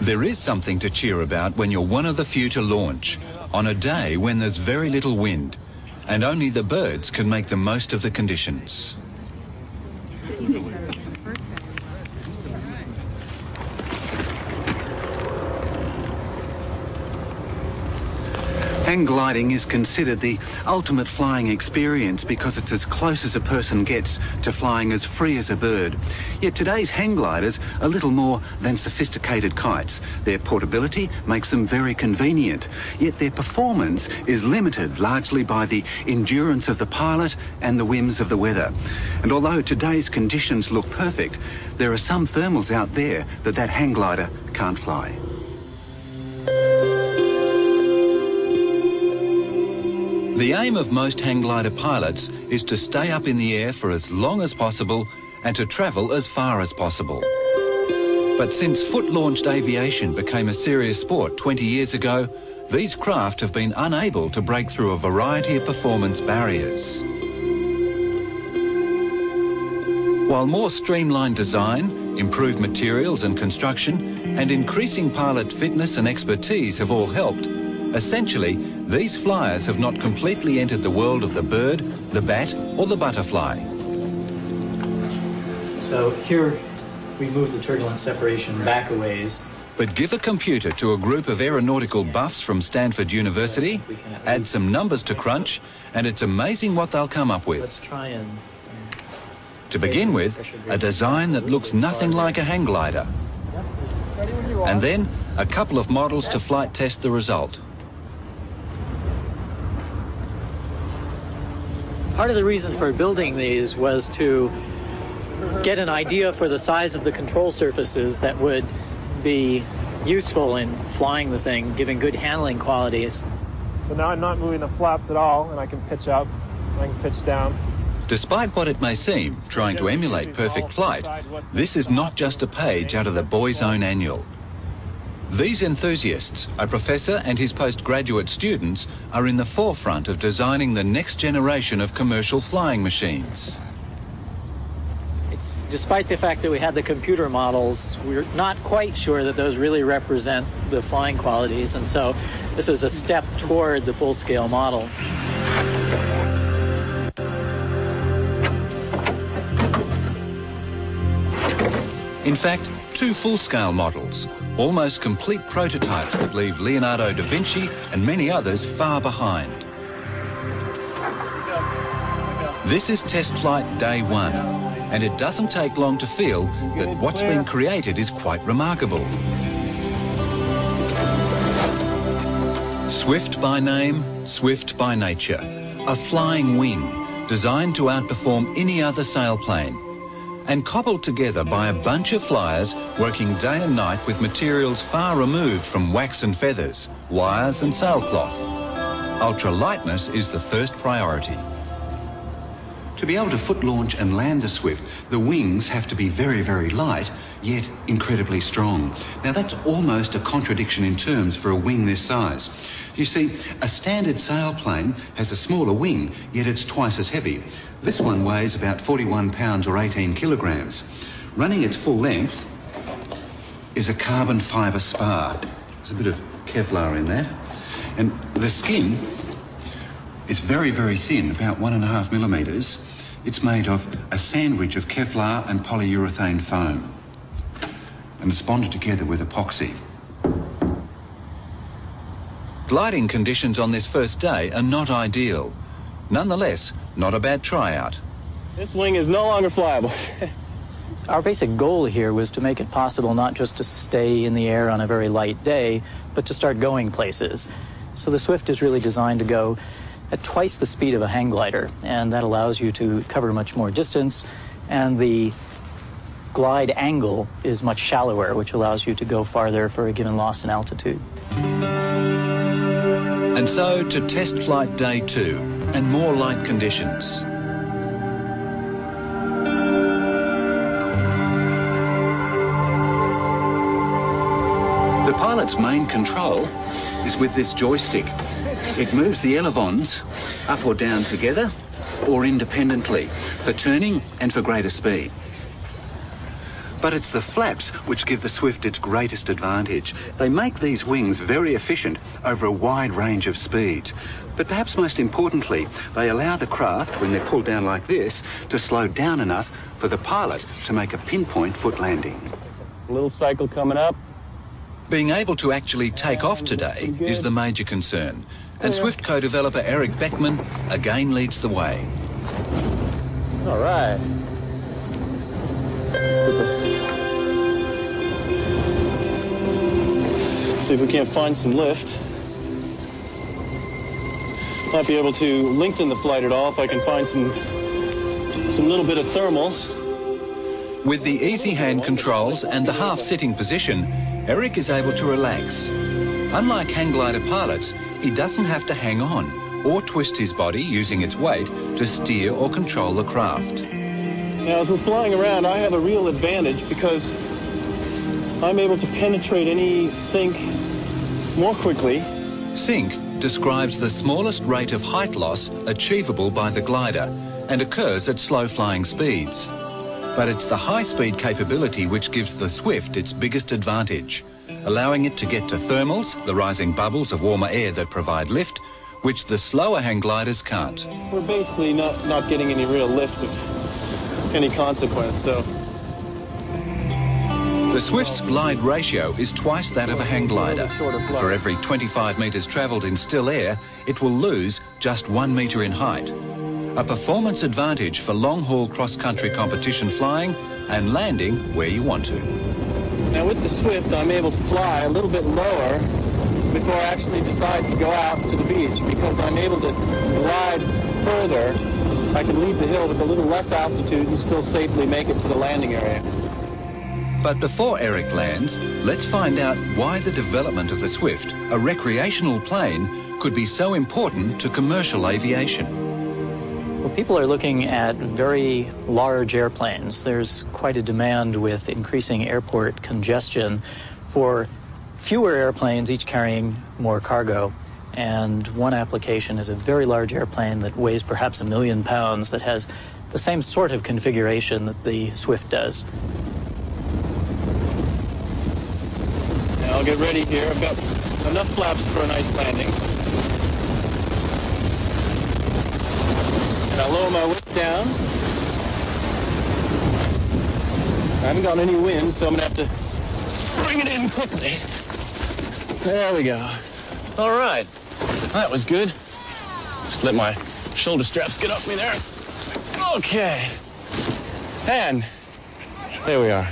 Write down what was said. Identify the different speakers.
Speaker 1: There is something to cheer about when you're one of the few to launch, on a day when there's very little wind, and only the birds can make the most of the conditions.
Speaker 2: Hang gliding is considered the ultimate flying experience because it's as close as a person gets to flying as free as a bird. Yet today's hang gliders are little more than sophisticated kites. Their portability makes them very convenient, yet their performance is limited largely by the endurance of the pilot and the whims of the weather. And although today's conditions look perfect, there are some thermals out there that hang glider can't fly.
Speaker 1: The aim of most hang glider pilots is to stay up in the air for as long as possible and to travel as far as possible. But since foot-launched aviation became a serious sport 20 years ago, these craft have been unable to break through a variety of performance barriers. While more streamlined design, improved materials and construction, and increasing pilot fitness and expertise have all helped, essentially, these flyers have not completely entered the world of the bird, the bat, or the butterfly.
Speaker 3: So here we move the turbulence separation back a ways.
Speaker 1: But give a computer to a group of aeronautical buffs from Stanford University, add some numbers to crunch, and it's amazing what they'll come up with.
Speaker 3: Let's try and...
Speaker 1: To begin with, a design that looks nothing like a hang glider. And then, a couple of models to flight test the result.
Speaker 3: Part of the reason for building these was to get an idea for the size of the control surfaces that would be useful in flying the thing, giving good handling qualities.
Speaker 4: So now I'm not moving the flaps at all, and I can pitch up, and I can pitch down.
Speaker 1: Despite what it may seem, trying to emulate perfect flight, this is not just a page out of the Boys' Own Annual. These enthusiasts, a professor and his postgraduate students, are in the forefront of designing the next generation of commercial flying machines.
Speaker 3: Despite the fact that we had the computer models, we're not quite sure that those really represent the flying qualities, and so this is a step toward the full-scale model.
Speaker 1: In fact, two full-scale models, almost complete prototypes that leave Leonardo da Vinci and many others far behind. This is test flight day 1, and it doesn't take long to feel that what's been created is quite remarkable. Swift by name, swift by nature. A flying wing, designed to outperform any other sailplane, and cobbled together by a bunch of flyers working day and night with materials far removed from wax and feathers, wires and sailcloth. Ultra-lightness is the first priority.
Speaker 2: To be able to foot launch and land the Swift, the wings have to be very, very light, yet incredibly strong. Now that's almost a contradiction in terms for a wing this size. You see, a standard sailplane has a smaller wing, yet it's twice as heavy. This one weighs about 41 pounds or 18 kilograms. Running its full length is a carbon fibre spar. There's a bit of Kevlar in there. And the skin is very, very thin, about 1.5 millimetres. It's made of a sandwich of Kevlar and polyurethane foam. And it's bonded together with epoxy.
Speaker 1: Gliding conditions on this first day are not ideal. Nonetheless, not a bad tryout.
Speaker 4: This wing is no longer flyable.
Speaker 3: Our basic goal here was to make it possible not just to stay in the air on a very light day, but to start going places. So the Swift is really designed to go at twice the speed of a hang glider, and that allows you to cover much more distance, and the glide angle is much shallower, which allows you to go farther for a given loss in altitude.
Speaker 1: And so to test flight day 2 and more light conditions.
Speaker 2: The pilot's main control is with this joystick. It moves the elevons up or down together or independently for turning and for greater speed. But it's the flaps which give the Swift its greatest advantage. They make these wings very efficient over a wide range of speeds. But perhaps most importantly, they allow the craft, when they're pulled down like this, to slow down enough for the pilot to make a pinpoint foot landing.
Speaker 5: A little cycle coming up.
Speaker 1: Being able to actually take off today is the major concern. And Swift co-developer Eric Beckman again leads the way.
Speaker 5: All right. See if we can't find some lift. Might be able to lengthen the flight at all if I can find some little bit of thermals.
Speaker 1: With the easy hand controls and the half-sitting position, Eric is able to relax. Unlike hang glider pilots, he doesn't have to hang on or twist his body using its weight to steer or control the craft.
Speaker 5: Now, as we're flying around, I have a real advantage because I'm able to penetrate any sink more quickly.
Speaker 1: Sink describes the smallest rate of height loss achievable by the glider and occurs at slow flying speeds. But it's the high-speed capability which gives the Swift its biggest advantage, allowing it to get to thermals, the rising bubbles of warmer air that provide lift, which the slower hang gliders can't.
Speaker 5: We're basically not getting any real lift of any consequence, so.
Speaker 1: The Swift's glide ratio is twice that of a hang glider. For every 25 metres travelled in still air, it will lose just 1 metre in height. A performance advantage for long-haul cross-country competition flying and landing where you want to.
Speaker 5: Now with the Swift, I'm able to fly a little bit lower before I actually decide to go out to the beach because I'm able to glide further. I can leave the hill with a little less altitude and still safely make it to the landing area.
Speaker 1: But before Eric lands, let's find out why the development of the Swift, a recreational plane, could be so important to commercial aviation.
Speaker 3: Well, people are looking at very large airplanes. There's quite a demand with increasing airport congestion for fewer airplanes, each carrying more cargo. And one application is a very large airplane that weighs perhaps 1 million pounds that has the same sort of configuration that the Swift does.
Speaker 5: I'll get ready here. I've got enough flaps for a nice landing. And I'll lower my whip down. I haven't got any wind, so I'm going to have to bring it in quickly. There we go. All right. That was good. Just let my shoulder straps get up me there. Okay. And there we are.